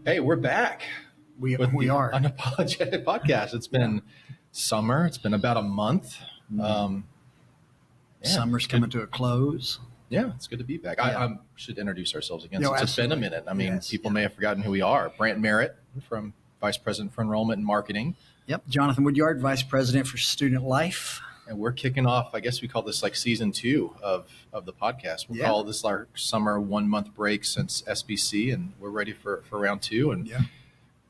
Hey, we're back. We the are. Unapologetic podcast. It's been summer. It's been about a month. Summer's coming to a close. Yeah, it's good to be back. Yeah. I should introduce ourselves again. No, Since it's been a absolutely. minute. I mean, Yes, people may have forgotten who we are. Brandt Merritt, from Vice President for Enrollment and Marketing. Yep. Jonathon Woodyard, Vice President for Student Life. And we're kicking off, I guess we call this like season 2 of the podcast. We'll call this our summer 1 month break since SBC, and we're ready for round 2. And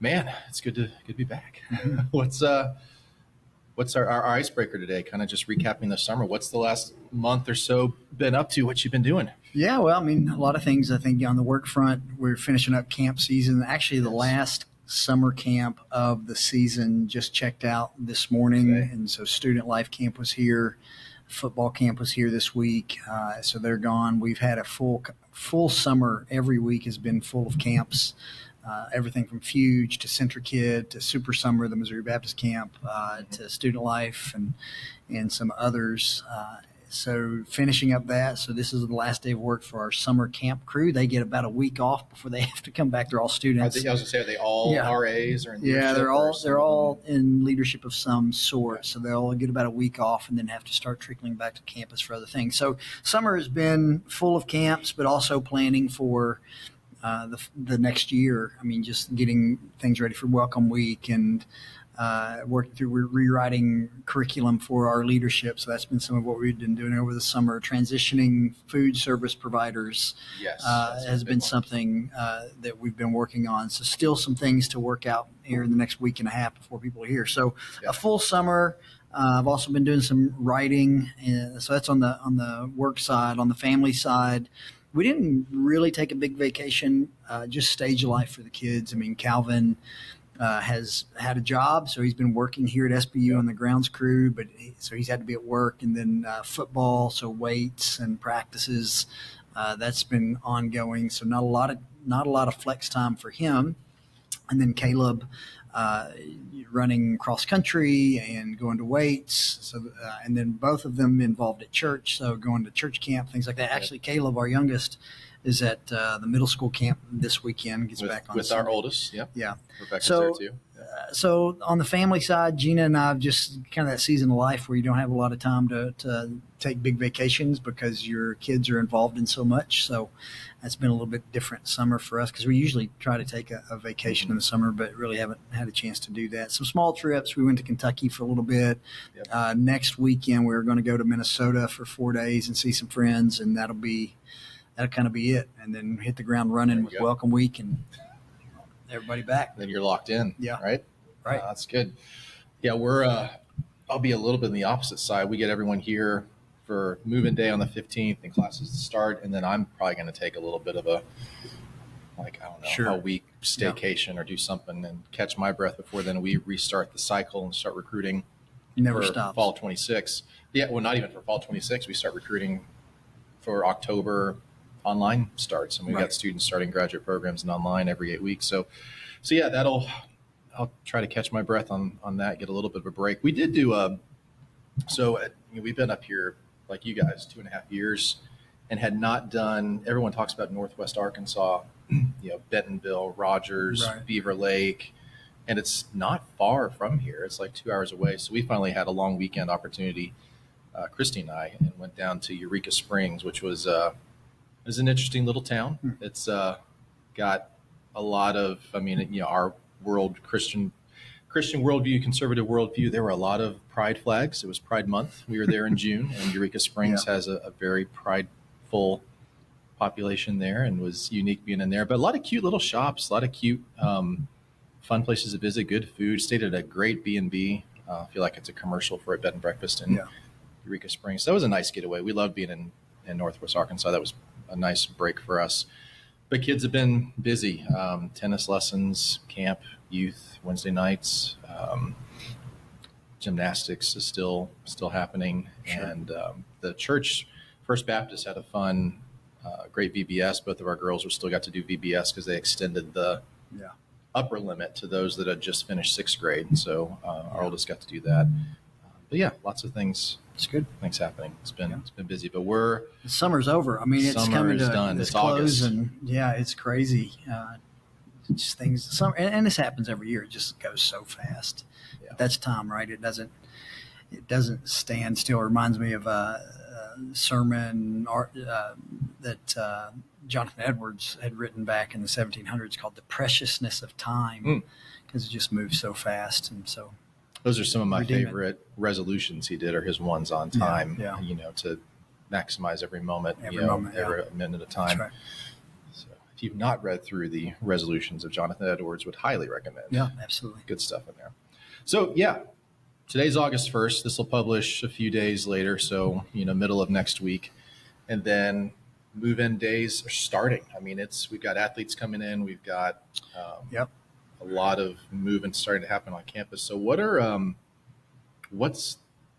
man, it's good to be back. What's our icebreaker today? Kind of just recapping the summer. What's the last month or so been up to? What you been doing? Yeah, well, I mean, a lot of things. I think on the work front, we're finishing up camp season. Actually, the last summer camp of the season just checked out this morning. Okay. And so Student Life Camp was here. Football camp was here this week. So they're gone. We've had a full summer. Every week has been full of camps. Everything from Fuge to CentriKid to Super Summer, the Missouri Baptist Camp, to Student Life and some others. So finishing up that. So this is the last day of work for our summer camp crew. They get about a week off before they have to come back. They're all students. I was going to say, are they all RAs or in leadership? Yeah, they're all in leadership of some sort. So they'll get about a week off and then have to start trickling back to campus for other things. So summer has been full of camps, but also planning for the next year. I mean, just getting things ready for Welcome Week and working through rewriting curriculum for our leadership. So that's been some of what we've been doing over the summer. Transitioning food service providers has been something that we've been working on. So still some things to work out here in the next week and a half before people are here. So a full summer. I've also been doing some writing. So that's on the work side. On the family side, we didn't really take a big vacation, just stage life for the kids. I mean, Calvin has had a job, so he's been working here at SBU on the grounds crew, so he's had to be at work, and then football, so weights and practices, that's been ongoing. So not a lot of flex time for him. And then Caleb running cross country and going to weights. So and then both of them involved at church, so going to church camp, things like that. Actually, Caleb, our youngest, is at the middle school camp this weekend. Gets back on with Sunday. our oldest. Yeah. Rebecca's there too. So on the family side, Gina and I have just kind of that season of life where you don't have a lot of time to take big vacations because your kids are involved in so much. So that's been a little bit different summer for us because we usually try to take a vacation in the summer, but really haven't had a chance to do that. Some small trips. We went to Kentucky for a little bit. Next weekend, we're going to go to Minnesota for 4 days and see some friends, and that'll kind of be it. And then hit the ground running with Welcome Week and everybody back. Then you're locked in. Yeah. Right. That's good. Yeah. I'll be a little bit on the opposite side. We get everyone here for move-in day on the 15th and classes to start. And then I'm probably going to take a little bit of a week staycation or do something and catch my breath before then we restart the cycle and start recruiting. Never for stops. Fall 26. Yeah. Well, not even for fall 26. We start recruiting for October online starts, and we've got students starting graduate programs and online every 8 weeks. So yeah, I'll try to catch my breath on that, get a little bit of a break. We did do we've been up here like you guys 2.5 years and had not done. Everyone talks about Northwest Arkansas, Bentonville, Rogers, Beaver Lake, and it's not far from here. It's like 2 hours away. So we finally had a long weekend opportunity, Christy and I, and went down to Eureka Springs, which was it's an interesting little town. It's got a lot of, our Christian worldview, conservative worldview. There were a lot of pride flags. It was Pride Month. We were there in June, and Eureka Springs has a very prideful population there, and was unique being in there. But a lot of cute little shops, a lot of cute, fun places to visit, good food. Stayed at a great B&B. I feel like it's a commercial for a bed and breakfast in Eureka Springs. So that was a nice getaway. We loved being in Northwest Arkansas. That was a nice break for us. But kids have been busy. Tennis lessons, camp, youth, Wednesday nights. Gymnastics is still happening. Sure. And the church, First Baptist, had a fun, great VBS. Both of our girls still got to do VBS because they extended the upper limit to those that had just finished 6th grade. So our oldest got to do that. But yeah, lots of things. It's good. Things happening. It's been busy, but the summer's over. I mean, it's coming to done. It's it's close, August. And it's crazy. just things. And this happens every year. It just goes so fast. Yeah. But that's time, right? It doesn't stand still. It reminds me of a sermon that Jonathan Edwards had written back in the 1700s called "The Preciousness of Time," because it just moves so fast. And so, those are some of my favorite resolutions he did, are his ones on time. Yeah. To maximize every moment, every minute of time. That's right. So, if you've not read through the resolutions of Jonathan Edwards, would highly recommend. Yeah, absolutely. Good stuff in there. So, today's August 1st. This will publish a few days later, so middle of next week, and then move-in days are starting. I mean, we've got athletes coming in. We've got a lot of movement starting to happen on campus. So,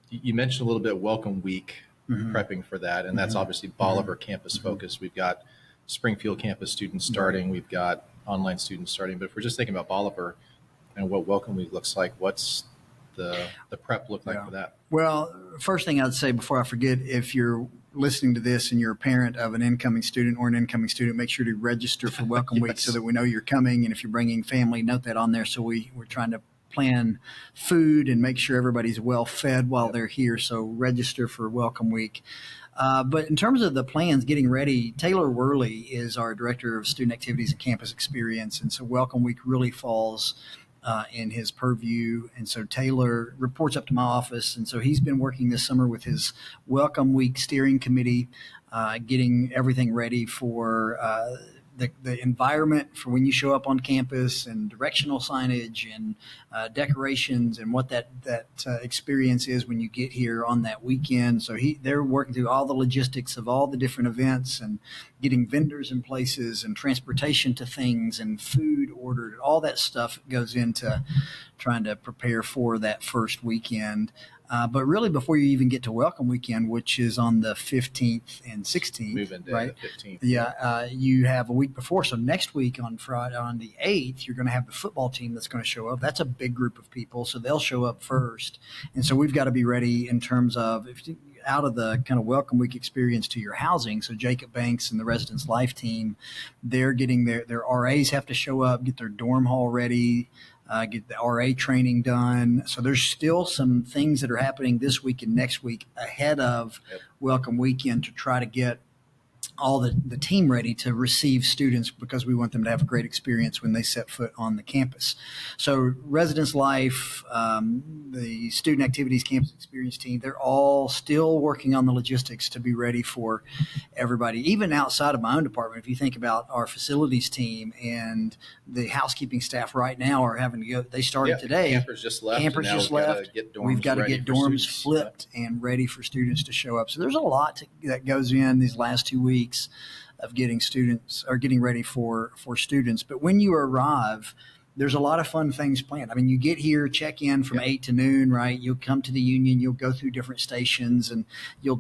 you mentioned a little bit Welcome Week, prepping for that, and that's obviously Bolivar campus focused. We've got Springfield campus students starting. We've got online students starting. But if we're just thinking about Bolivar and what Welcome Week looks like, what's the prep look like for that? Well, first thing I'd say before I forget, if you're listening to this and you're a parent of an incoming student or an incoming student, make sure to register for Welcome Week so that we know you're coming. And if you're bringing family, note that on there. So we're trying to plan food and make sure everybody's well fed while they're here. So register for Welcome Week. But in terms of the plans, getting ready, Taylor Worley is our Director of Student Activities and Campus Experience. And so Welcome Week really falls in his purview. And so Taylor reports up to my office. And so he's been working this summer with his Welcome Week steering committee, getting everything ready for the environment for when you show up on campus, and directional signage and decorations, and what that experience is when you get here on that weekend. So they're working through all the logistics of all the different events and getting vendors in places and transportation to things and food ordered. All that stuff goes into trying to prepare for that first weekend. But really, before you even get to Welcome Weekend, which is on the 15th and 16th, move-in day, right? The 15th. Yeah, you have a week before. So next week on Friday, on the 8th, you're going to have the football team that's going to show up. That's a big group of people, so they'll show up first. And so we've got to be ready in terms of out of the kind of Welcome Week experience to your housing. So Jacob Banks and the Residence Life team, they're getting their RAs have to show up, get their dorm hall ready, get the RA training done. So there's still some things that are happening this week and next week ahead of Welcome Weekend to try to get all the team ready to receive students, because we want them to have a great experience when they set foot on the campus. So Residence Life, the Student Activities Campus Experience team, they're all still working on the logistics to be ready for everybody, even outside of my own department. If you think about our facilities team and the housekeeping staff right now are having to go, they started today. Campers just left. We've got to get dorms flipped and ready for students to show up. So there's a lot that goes in these last 2 weeks of getting students or getting ready for students. But when you arrive, there's a lot of fun things planned. I mean, you get here, check in from 8 to noon, right? You'll come to the union, you'll go through different stations, and you'll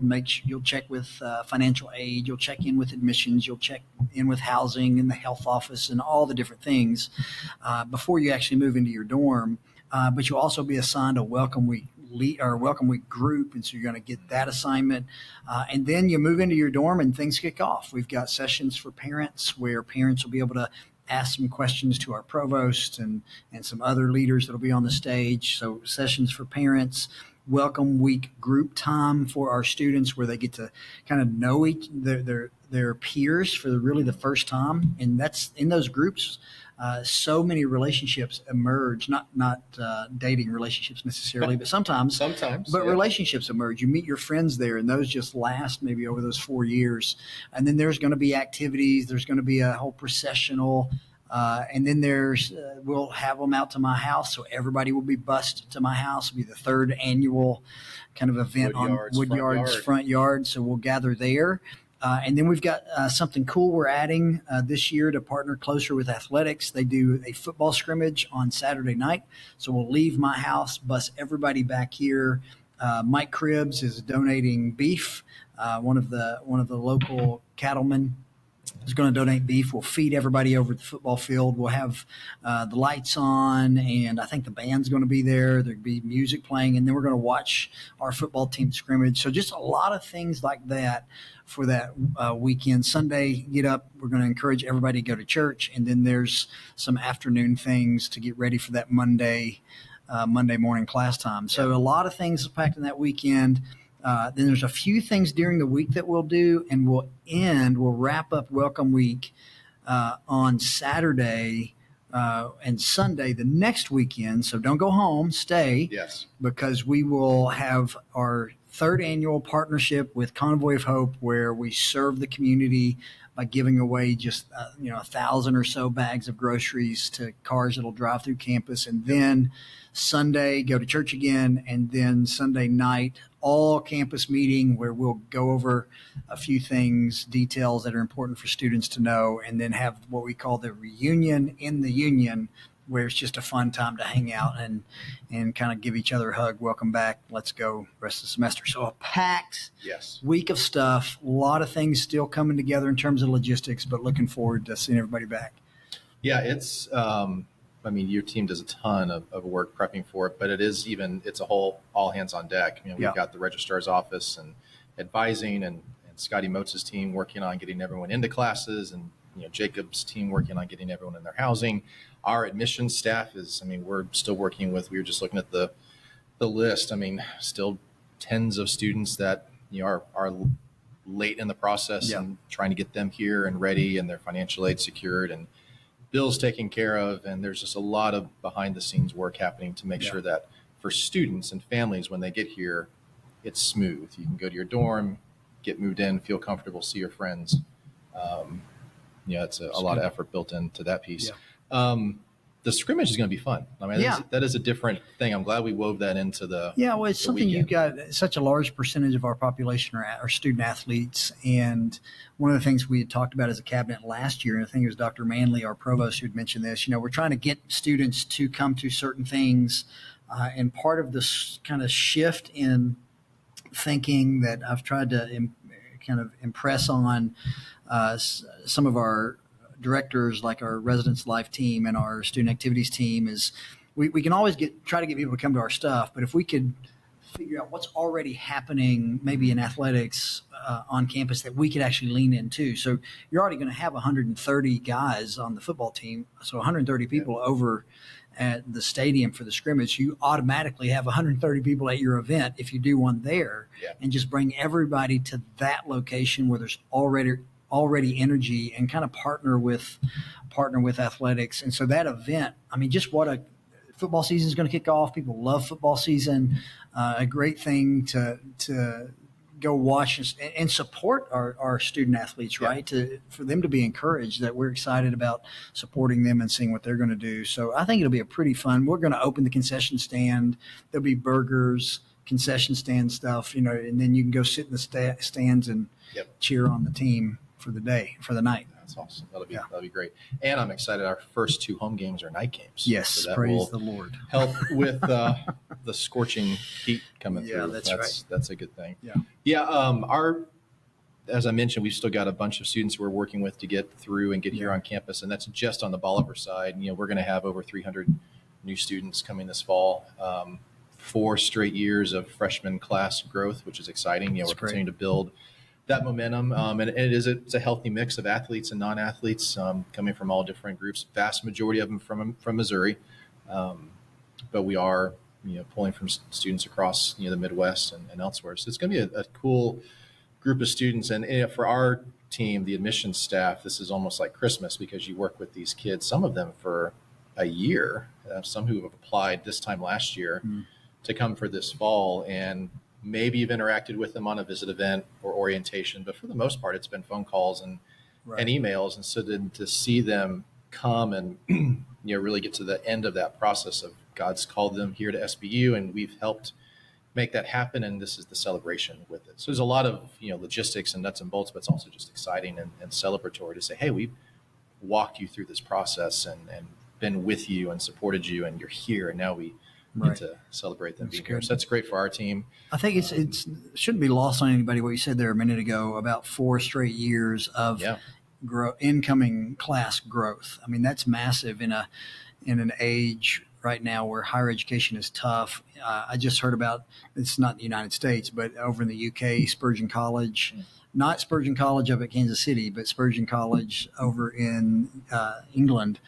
check with financial aid, you'll check in with admissions, you'll check in with housing and the health office and all the different things before you actually move into your dorm. But you'll also be assigned a Welcome Week Welcome Week group, and so you're going to get that assignment, and then you move into your dorm and things kick off. We've got sessions for parents where parents will be able to ask some questions to our provost and some other leaders that'll be on the stage. So sessions for parents, Welcome Week group time for our students where they get to kind of know their peers for the first time, and that's in those groups. So many relationships emerge, not dating relationships necessarily, but sometimes, relationships emerge. You meet your friends there, and those just last maybe over those 4 years. And then there's going to be activities. There's going to be a whole processional. And then we'll have them out to my house. So everybody will be bused to my house. It'll be the third annual kind of event on Woodyard's front yard. So we'll gather there. And then we've got something cool we're adding this year to partner closer with athletics. They do a football scrimmage on Saturday night. So we'll leave my house, bus everybody back here. Mike Cribbs is donating beef, one of the local cattlemen. is going to donate beef. We'll feed everybody over at the football field. We'll have the lights on, and I think the band's going to be there. There'll be music playing, and then we're going to watch our football team scrimmage. So just a lot of things like that for that weekend. Sunday, get up. We're going to encourage everybody to go to church, and then there's some afternoon things to get ready for that Monday morning class time. So a lot of things packed in that weekend. Then there's a few things during the week that we'll do, and we'll wrap up Welcome Week on Saturday and Sunday the next weekend. So don't go home, stay. Yes. Because we will have our third annual partnership with Convoy of Hope, where we serve the community by giving away just 1,000 or so bags of groceries to cars that'll drive through campus. And then Sunday, go to church again, and then Sunday night, all campus meeting where we'll go over a few things, details that are important for students to know, and then have what we call the reunion in the union, where it's just a fun time to hang out and kind of give each other a hug. Welcome back. Let's go rest of the semester. So a packed week of stuff, a lot of things still coming together in terms of logistics, but looking forward to seeing everybody back. Yeah, it's your team does a ton of work prepping for it, but it's a whole all hands on deck. We've got the registrar's office and advising, and Scotty Motes' team working on getting everyone into classes, and Jacob's team working on getting everyone in their housing. Our admissions staff we're still working with, we were just looking at the list. Still tens of students that are late in the process, and trying to get them here and ready, and their financial aid secured, and bills taken care of. And there's just a lot of behind the scenes work happening to make sure that for students and families, when they get here, it's smooth. You can go to your dorm, get moved in, feel comfortable, see your friends. It's a lot of effort built into that piece. The scrimmage is going to be fun. That is a different thing. I'm glad we wove that into the it's something weekend. You've got such a large percentage of our population are student athletes, and one of the things we had talked about as a cabinet last year, and I think it was Dr. Manley, our provost, who had mentioned this, we're trying to get students to come to certain things, and part of this kind of shift in thinking that I've tried to kind of impress on some of our directors, like our residence life team and our student activities team, is we can always try to get people to come to our stuff, but if we could figure out what's already happening maybe in athletics on campus that we could actually lean into. So you're already going to have 130 guys on the football team, so 130 people over at the stadium for the scrimmage. You automatically have 130 people at your event if you do one there, and just bring everybody to that location where there's already energy, and kind of partner with athletics. And so that event, just what a football season is going to kick off. People love football season. A great thing to go watch and support our student athletes, right? For them to be encouraged, that we're excited about supporting them and seeing what they're going to do. So I think it'll be a pretty fun. We're going to open the concession stand. There'll be burgers, concession stand stuff, and then you can go sit in the stands and cheer on the team for the night. That's awesome. That'll be great. And I'm excited. Our first two home games are night games. Yes, so praise the Lord. Help with the scorching heat coming through. Yeah, that's right. That's a good thing. As I mentioned, we've still got a bunch of students we're working with to get through and get here on campus, and that's just on the Bolivar side. We're going to have over 300 new students coming this fall. 4 straight years of freshman class growth, which is exciting. We're continuing to build that momentum, and it's a healthy mix of athletes and non-athletes coming from all different groups. Vast majority of them from Missouri, but we are pulling from students across the Midwest and elsewhere. So it's going to be a cool group of students. And for our team, the admissions staff, this is almost like Christmas, because you work with these kids, some of them for a year, some who have applied this time last year to come for this fall, and maybe you've interacted with them on a visit event or orientation, but for the most part, it's been phone calls and emails. And so then to see them come and really get to the end of that process of God's called them here to SBU, and we've helped make that happen, and this is the celebration with it. So there's a lot of logistics and nuts and bolts, but it's also just exciting and celebratory to say, hey, we've walked you through this process and been with you and supported you, and you're here, and now we get to celebrate them being here. So that's great for our team. I think it shouldn't be lost on anybody what you said there a minute ago about 4 straight years of incoming class growth. I mean, that's massive in an age right now where higher education is tough. I just heard about, it's not the United States, but over in the UK, Spurgeon College, not Spurgeon College up at Kansas City, but Spurgeon College over in England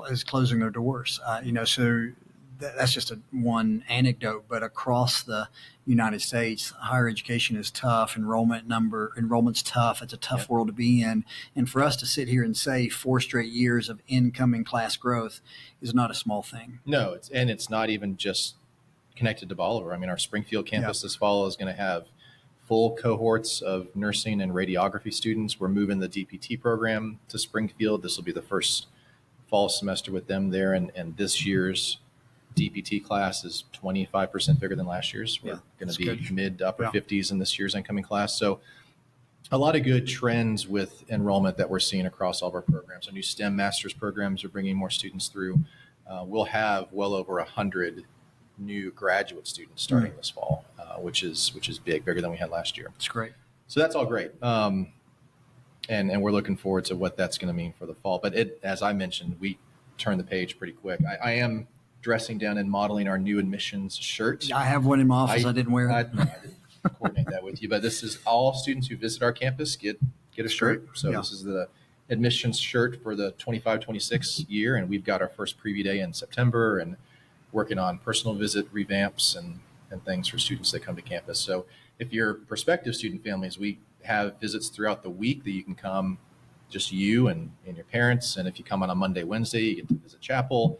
is closing their doors. So that's just one anecdote, but across the United States, higher education is tough. Enrollment's tough. It's a tough world to be in. And for us to sit here and say 4 straight years of incoming class growth is not a small thing. No, it's not even just connected to Bolivar. I mean, our Springfield campus this fall is going to have full cohorts of nursing and radiography students. We're moving the DPT program to Springfield. This will be the first fall semester with them there. And this year's DPT class is 25% bigger than last year's. We're going to be good. Mid to upper 50s in this year's incoming class. So a lot of good trends with enrollment that we're seeing across all of our programs. Our new STEM master's programs are bringing more students through. We'll have well over 100 new graduate students starting this fall, which is bigger than we had last year. That's great. So that's all great. And we're looking forward to what that's going to mean for the fall. But as I mentioned, we turned the page pretty quick. I am dressing down and modeling our new admissions shirt. I have one in my office. I didn't wear it. I didn't coordinate that with you, but this is all students who visit our campus get a shirt. So this is the admissions shirt for the 25-26 year, and we've got our first preview day in September and working on personal visit revamps and things for students that come to campus. So if you're prospective student families, we have visits throughout the week that you can come, just you and your parents. And if you come on a Monday, Wednesday, you get to visit chapel.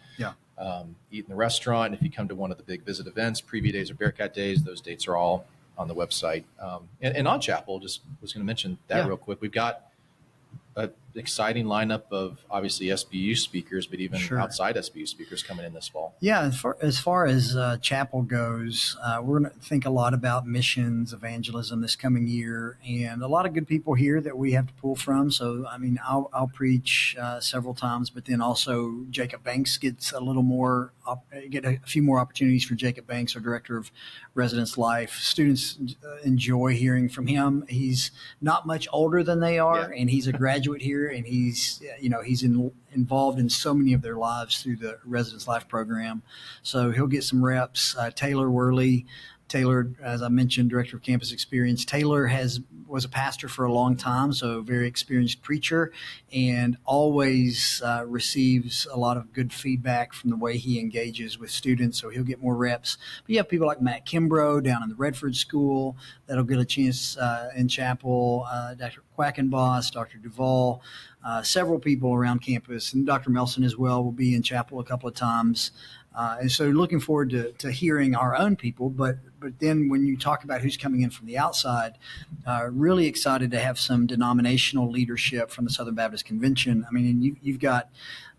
Eat in the restaurant. If you come to one of the big visit events, preview days or Bearcat days, those dates are all on the website. And on chapel, just was going to mention that real quick. We've got an exciting lineup of obviously SBU speakers, but even outside SBU speakers coming in this fall. Yeah, as far as chapel goes, we're going to think a lot about missions, evangelism this coming year, and a lot of good people here that we have to pull from. So, I mean, I'll preach several times, but then also Jacob Banks gets a little more, get a few more opportunities for Jacob Banks, our director of residence life. Students enjoy hearing from him. He's not much older than they are, and he's a graduate here, and he's involved in so many of their lives through the residence life program. So he'll get some reps. Taylor Worley, as I mentioned, director of campus experience. Taylor was a pastor for a long time, so a very experienced preacher, and always receives a lot of good feedback from the way he engages with students, so he'll get more reps. But you have people like Matt Kimbrough down in the Redford School that'll get a chance in chapel, Dr. Quackenboss, Dr. Duvall, several people around campus, and Dr. Melson as well will be in chapel a couple of times. And so looking forward to hearing our own people, but then when you talk about who's coming in from the outside, really excited to have some denominational leadership from the Southern Baptist Convention. I mean, you've got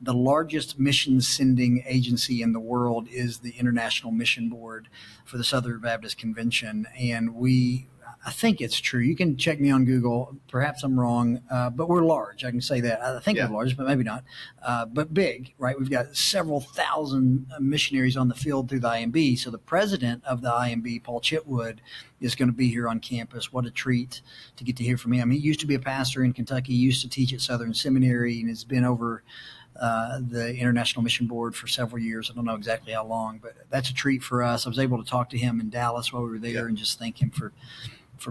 the largest mission sending agency in the world is the International Mission Board for the Southern Baptist Convention, and I think it's true. You can check me on Google. Perhaps I'm wrong, but we're large. I can say that. I think we're large, but maybe not. But big, right? We've got several thousand missionaries on the field through the IMB. So the president of the IMB, Paul Chitwood, is going to be here on campus. What a treat to get to hear from him. He used to be a pastor in Kentucky, used to teach at Southern Seminary, and has been over the International Mission Board for several years. I don't know exactly how long, but that's a treat for us. I was able to talk to him in Dallas while we were there and just thank him for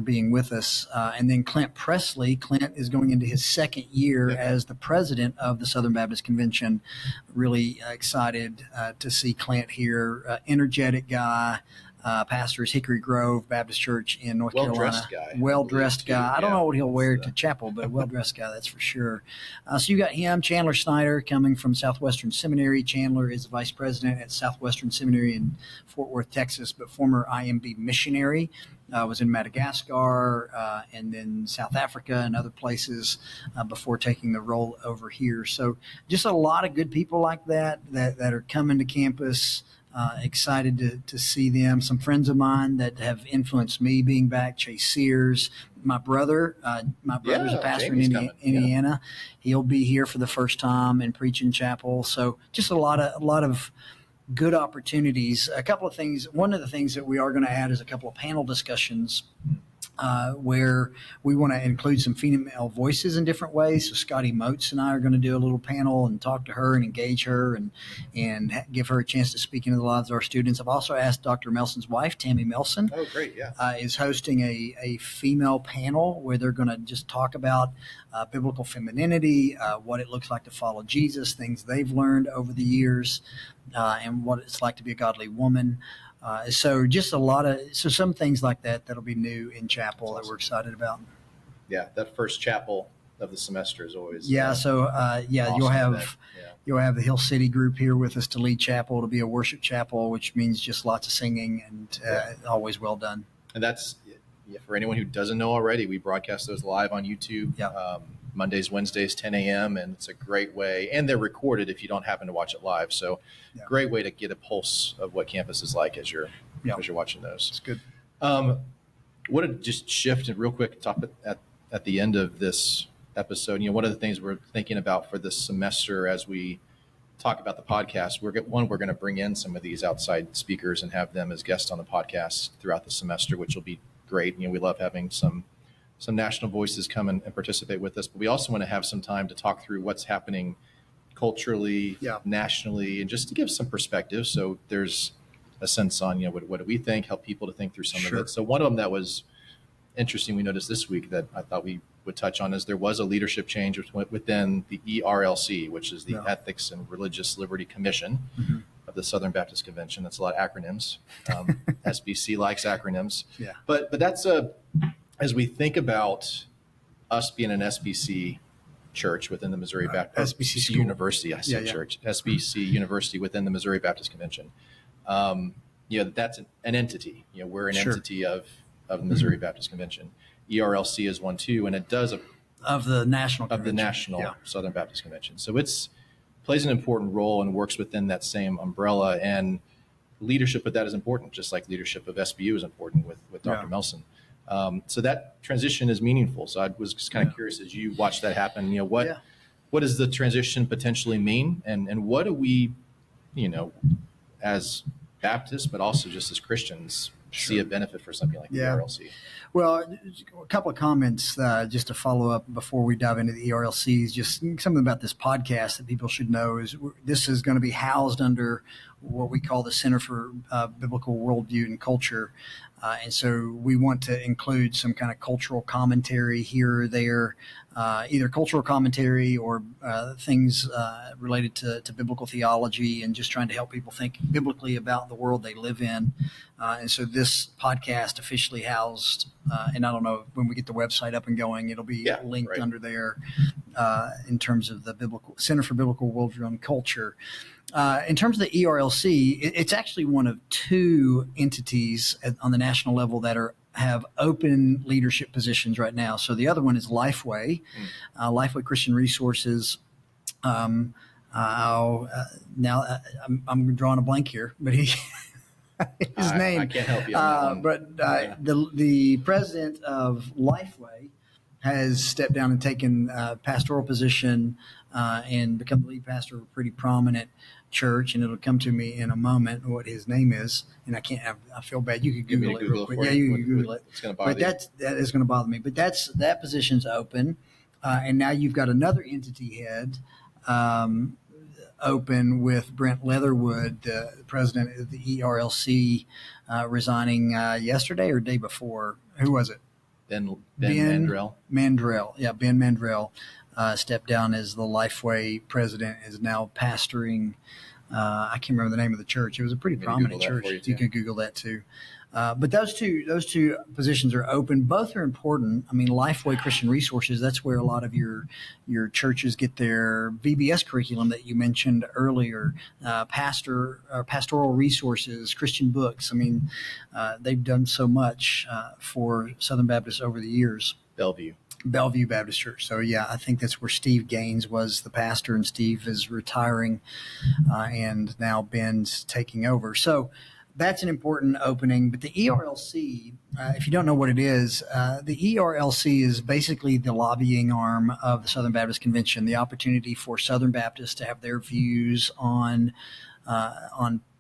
being with us. And then Clint Presley. Clint is going into his second year as the president of the Southern Baptist Convention. Really excited to see Clint here. Energetic guy. Pastors Hickory Grove Baptist Church in North Carolina. Well-dressed guy. I don't know what he'll wear to chapel, but well-dressed guy, that's for sure. So you got him, Chandler Snyder, coming from Southwestern Seminary. Chandler is the vice president at Southwestern Seminary in Fort Worth, Texas, but former IMB missionary. Was in Madagascar and then South Africa and other places before taking the role over here. So just a lot of good people like that are coming to campus. Excited to see them. Some friends of mine that have influenced me being back, Chase Sears, my brother's a pastor in Indiana. He'll be here for the first time and preaching chapel. So just a lot of good opportunities. A couple of things. One of the things that we are going to add is a couple of panel discussions where we want to include some female voices in different ways. So Scotty Moats and I are going to do a little panel and talk to her and engage her and give her a chance to speak into the lives of our students. I've also asked Dr. Melson's wife, Tammy Melson. Oh, great, yeah. Is hosting a female panel where they're going to just talk about biblical femininity, what it looks like to follow Jesus, things they've learned over the years, and what it's like to be a godly woman. So just some things like that'll be new in chapel that we're excited about. Yeah, that first chapel of the semester is always awesome you'll have event. You'll have the Hill City group here with us to lead chapel. It'll be a worship chapel, which means just lots of singing and always well done. And that's for anyone who doesn't know already. We broadcast those live on YouTube. Mondays, Wednesdays, 10 a.m. And it's a great way. And they're recorded if you don't happen to watch it live. So great way to get a pulse of what campus is like as you're watching those. It's good. What to just shift real quick top at the end of this episode. One of the things we're thinking about for this semester as we talk about the podcast, we're going to bring in some of these outside speakers and have them as guests on the podcast throughout the semester, which will be great. We love having some national voices come and participate with us, but we also want to have some time to talk through what's happening culturally, nationally, and just to give some perspective. So there's a sense on, what do we think, help people to think through some of it. So one of them that was interesting, we noticed this week that I thought we would touch on is there was a leadership change within the ERLC, which is the Ethics and Religious Liberty Commission of the Southern Baptist Convention. That's a lot of acronyms. SBC likes acronyms. But that's as we think about us being an SBC church within the Missouri Baptist SBC University, I say church, SBC University within the Missouri Baptist Convention. That's an entity. We're an entity of the Missouri Baptist Convention. ERLC is one too, and it does of the national Southern Baptist Convention. So it's plays an important role and works within that same umbrella. And leadership with that is important, just like leadership of SBU is important with Dr. Melson. So that transition is meaningful. So I was just kind of curious as you watch that happen, what does the transition potentially mean? And what do we, as Baptists, but also just as Christians, see a benefit for something like the ERLC? Well, a couple of comments just to follow up before we dive into the ERLCs. Just something about this podcast that people should know is this is going to be housed under what we call the Center for Biblical Worldview and Culture. And so we want to include some kind of cultural commentary here or there, either cultural commentary or things related to biblical theology and just trying to help people think biblically about the world they live in. And so this podcast officially housed, and I don't know, when we get the website up and going, it'll be linked under there in terms of the Center for Biblical Worldview and Culture. In terms of the ERLC, it's actually one of two entities on the national level that have open leadership positions right now. So the other one is Lifeway, Lifeway Christian Resources. Now I'm drawing a blank here, but his name. I can't help you on that one. But the president of Lifeway has stepped down and taken a pastoral position and become the lead pastor of a pretty prominent church, and it'll come to me in a moment what his name is, and I feel bad. You could Google it real quick. You can Google it. It's going to bother you. That is going to bother me. But that position's open, and now you've got another entity head open with Brandt Leatherwood, the president of the ERLC, resigning yesterday or day before. Who was it? Ben Mandrell. Ben Mandrell stepped down as the Lifeway president, is now pastoring. I can't remember the name of the church. It was a pretty prominent church. You can Google that too. But those two positions are open. Both are important. I mean, Lifeway Christian Resources, that's where a lot of your churches get their VBS curriculum that you mentioned earlier, pastoral resources, Christian books. I mean, they've done so much for Southern Baptists over the years. Bellevue Baptist Church. So, I think that's where Steve Gaines was the pastor, and Steve is retiring, and now Ben's taking over. So that's an important opening. But the ERLC, if you don't know what it is, the ERLC is basically the lobbying arm of the Southern Baptist Convention, the opportunity for Southern Baptists to have their views on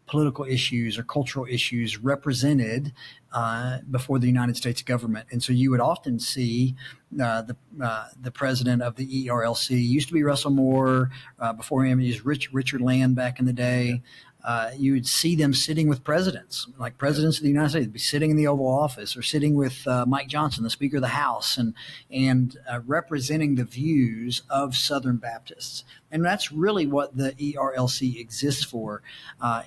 political issues or cultural issues represented before the United States government. And so you would often see the president of the ERLC, used to be Russell Moore, before him he was Richard Land back in the day. You would see them sitting with presidents, like presidents of the United States, be sitting in the Oval Office or sitting with Mike Johnson, the Speaker of the House, and representing the views of Southern Baptists. And that's really what the ERLC exists for.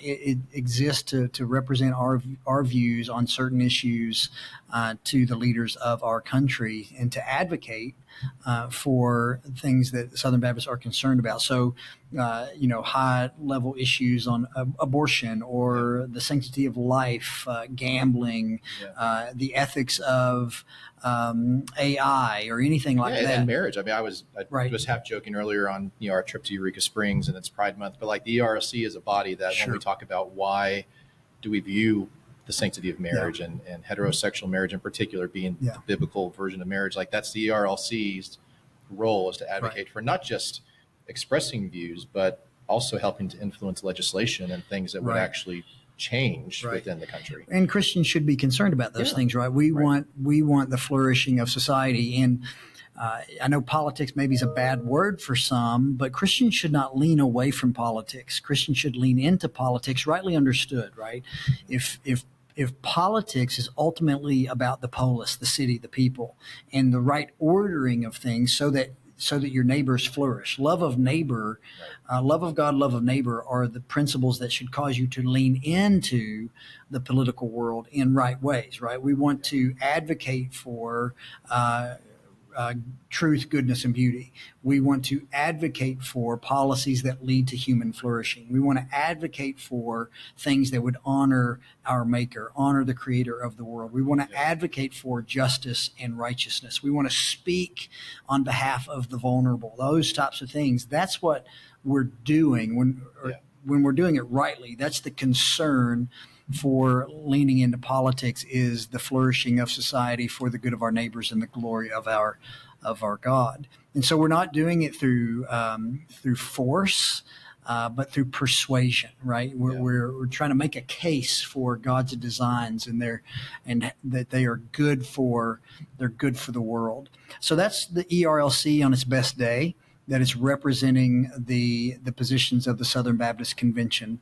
It exists to represent our views on certain issues to the leaders of our country and to advocate for things that Southern Baptists are concerned about. So, high level issues on abortion or the sanctity of life, gambling, the ethics of AI or anything like that. And marriage. I mean, I was half joking earlier on, our trip to Eureka Springs and it's Pride Month, but like the ERLC is a body that when we talk about why do we view the sanctity of marriage and heterosexual marriage in particular being the biblical version of marriage, like that's the ERLC's role, is to advocate for not just expressing views, but also helping to influence legislation and things that would actually change within the country. And Christians should be concerned about those things, right? We want the flourishing of society. And I know politics maybe is a bad word for some, but Christians should not lean away from politics. Christians should lean into politics, rightly understood, right? If politics is ultimately about the polis, the city, the people, and the right ordering of things so that your neighbors flourish. Love of neighbor, love of God, love of neighbor are the principles that should cause you to lean into the political world in right ways, right? We want to advocate for truth, goodness, and beauty. We want to advocate for policies that lead to human flourishing. We want to advocate for things that would honor our Maker, honor the Creator of the world. We want to advocate for justice and righteousness. We want to speak on behalf of the vulnerable, those types of things. That's what we're doing when we're doing it rightly. That's the concern for leaning into politics, is the flourishing of society for the good of our neighbors and the glory of our God. And so we're not doing it through force, but through persuasion, right? We're trying to make a case for God's designs and that they are good for the world. So that's the ERLC on its best day, that is representing the positions of the Southern Baptist Convention.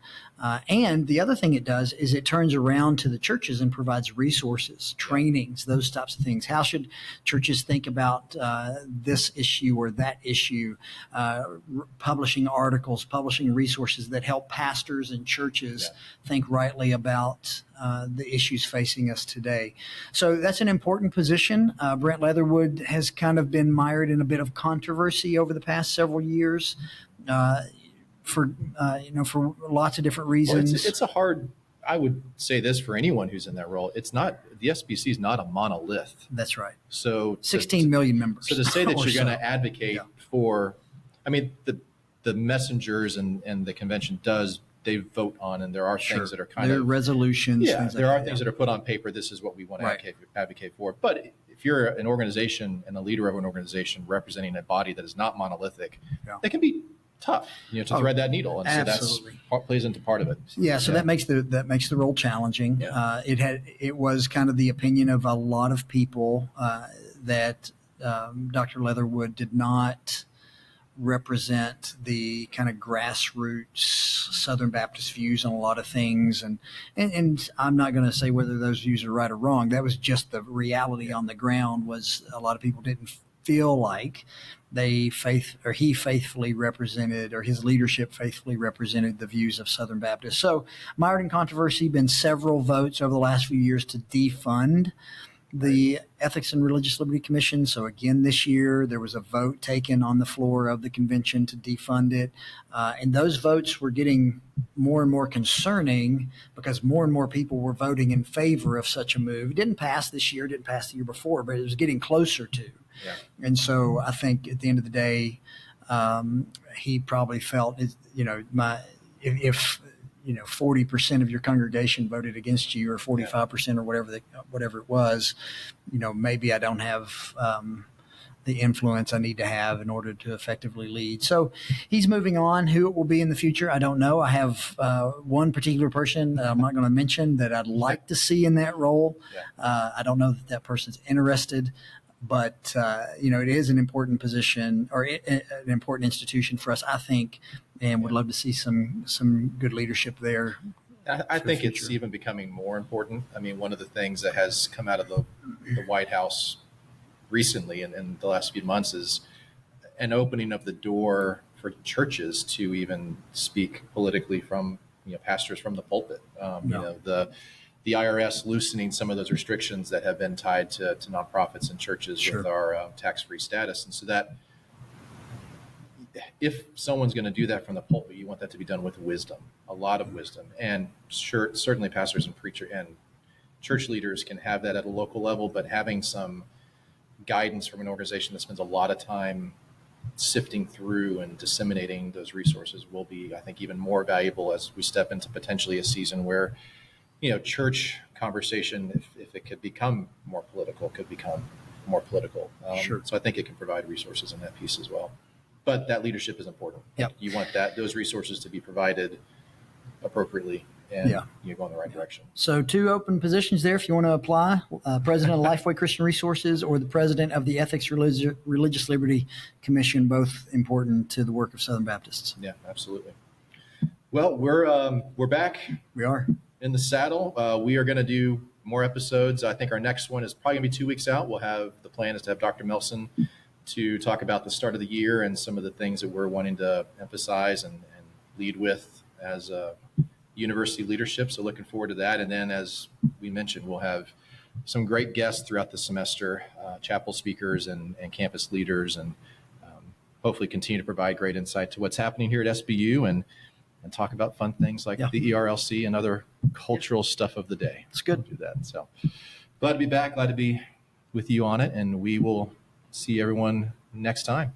And the other thing it does is it turns around to the churches and provides resources, trainings, those types of things. How should churches think about this issue or that issue? Publishing articles, publishing resources that help pastors and churches think rightly about the issues facing us today. So that's an important position. Brandt Leatherwood has kind of been mired in a bit of controversy over the past several years for lots of different reasons. Well, it's a hard, I would say this for anyone who's in that role. It's not, the SBC is not a monolith. That's right. So 16 million members. So to say that you're going to advocate for, I mean, the messengers and the convention they vote on, and there are things that are kind there of resolutions. There are things that are put on paper. This is what we want to advocate for. But if you're an organization and the leader of an organization representing a body that is not monolithic, that can be tough, to thread that needle. And absolutely. So that plays into part of it. Yeah. So that makes the role challenging. Yeah. It was kind of the opinion of a lot of people that Dr. Leatherwood did not represent the kind of grassroots Southern Baptist views on a lot of things. And I'm not going to say whether those views are right or wrong. That was just the reality on the ground. Was a lot of people didn't feel like he faithfully represented, or his leadership faithfully represented, the views of Southern Baptists. So mired in controversy, been several votes over the last few years to defund the Ethics and Religious Liberty Commission. So again, this year, there was a vote taken on the floor of the convention to defund it. And those votes were getting more and more concerning because more and more people were voting in favor of such a move. It didn't pass this year, didn't pass the year before, but it was getting closer to. Yeah. And so I think at the end of the day, he probably felt, if 40% of your congregation voted against you, or 45% or whatever it was, maybe I don't have the influence I need to have in order to effectively lead. So he's moving on. Who it will be in the future, I don't know. I have one particular person that I'm not going to mention that I'd like to see in that role. Yeah. I don't know that that person's interested, but it is an important position or an important institution for us, I think, and would love to see some good leadership there. I think it's even becoming more important. I mean, one of the things that has come out of the White House recently in the last few months is an opening of the door for churches to even speak politically from, pastors from the pulpit. The IRS loosening some of those restrictions that have been tied to nonprofits and churches Sure. with our tax-free status. And so that if someone's going to do that from the pulpit, you want that to be done with wisdom, a lot of wisdom. And certainly pastors and preacher and church leaders can have that at a local level, but having some guidance from an organization that spends a lot of time sifting through and disseminating those resources will be, I think, even more valuable as we step into potentially a season where, church conversation, if it could become more political, Sure. So I think it can provide resources in that piece as well. But that leadership is important. Yep. You want those resources to be provided appropriately, and you go in the right direction. So 2 open positions there if you want to apply, President of Lifeway Christian Resources or the President of the Ethics Religious Liberty Commission, both important to the work of Southern Baptists. Yeah, absolutely. Well, we're back. We are. In the saddle. We are going to do more episodes. I think our next one is probably going to be 2 weeks out. The plan is to have Dr. Melson to talk about the start of the year and some of the things that we're wanting to emphasize and lead with as university leadership. So looking forward to that. And then, as we mentioned, we'll have some great guests throughout the semester, chapel speakers and campus leaders, and hopefully continue to provide great insight to what's happening here at SBU and talk about fun things like the ERLC and other cultural stuff of the day. It's good. We'll do that. So glad to be back. Glad to be with you on it. And we will see everyone next time.